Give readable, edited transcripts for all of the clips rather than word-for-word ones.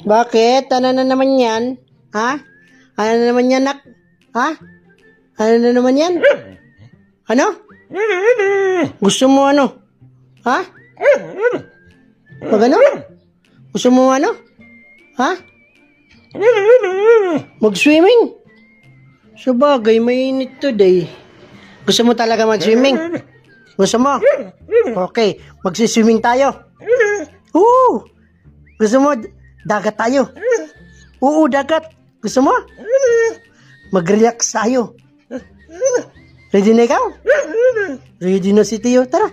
Bakit? Ano na naman yan? Ha? Ano na naman yan, nak? Ha? Ano na naman yan? Ano? Gusto mo ano? Ha? Pag ano? Gusto mo ano? Ha? Mag-swimming? Sabagay, mainit today. Gusto mo talaga mag-swimming? Gusto mo? Okay, magsiswimming tayo. Oo! Gusto mo, dagat tayo. Oo, dagat. Gusto mo? Mag-relax tayo. Ready na ikaw? Ready na si Tio. Tara.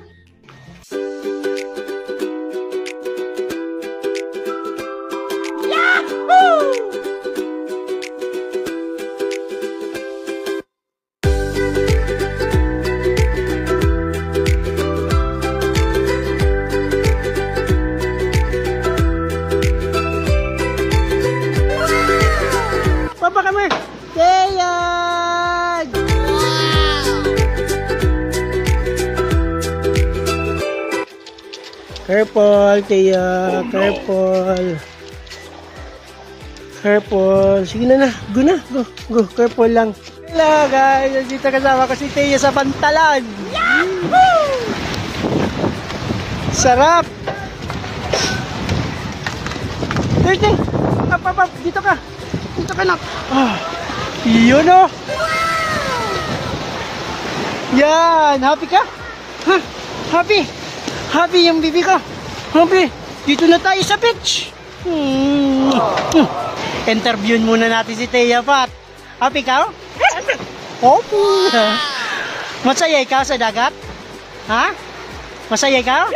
Papa kami! Teyag! Careful, Teya. Careful. Careful. Sige na. Go na. Go. Careful lang. Hello guys. Dito kasama ko si Teya sa Bantalan. Yahoo! Sarap! Tey. Up. Dito ka. Dito ka na. Yun o. Yan. Happy ka? Ha? Happy? Happy yung bibi ko. Happy. Dito na tayo sa beach. Interviewin muna natin si Teya Pat. Happy ka? Opo. Masaya ikaw sa dagat? Ha? Masaya ikaw?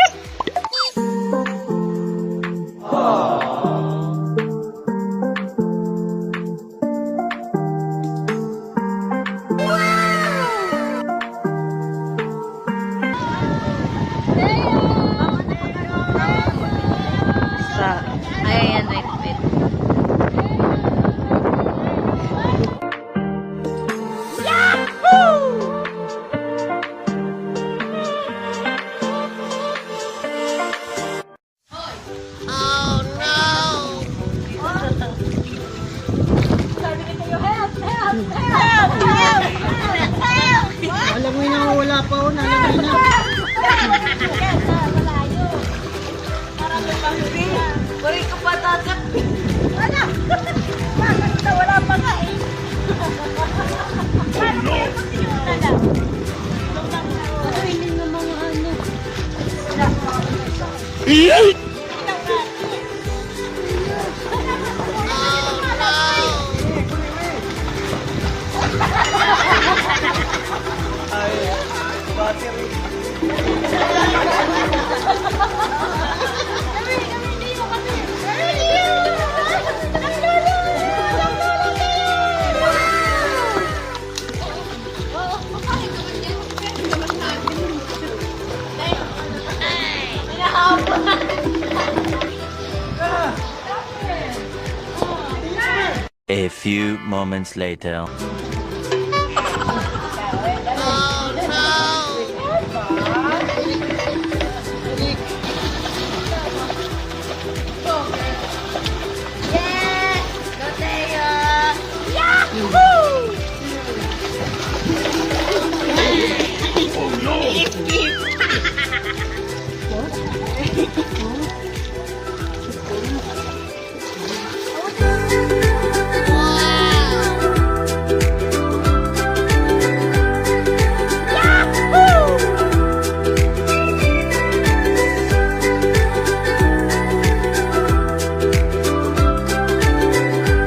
Ayan, wait. Alam mo na wala pa o. Alam mo na. Bari ko pa dagat. Wala. Bakit na wala pa nga eh. Ano hindi na mga ano. A few moments later.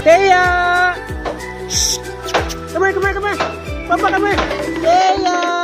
Teya! Come here. Papa, come here. Teya!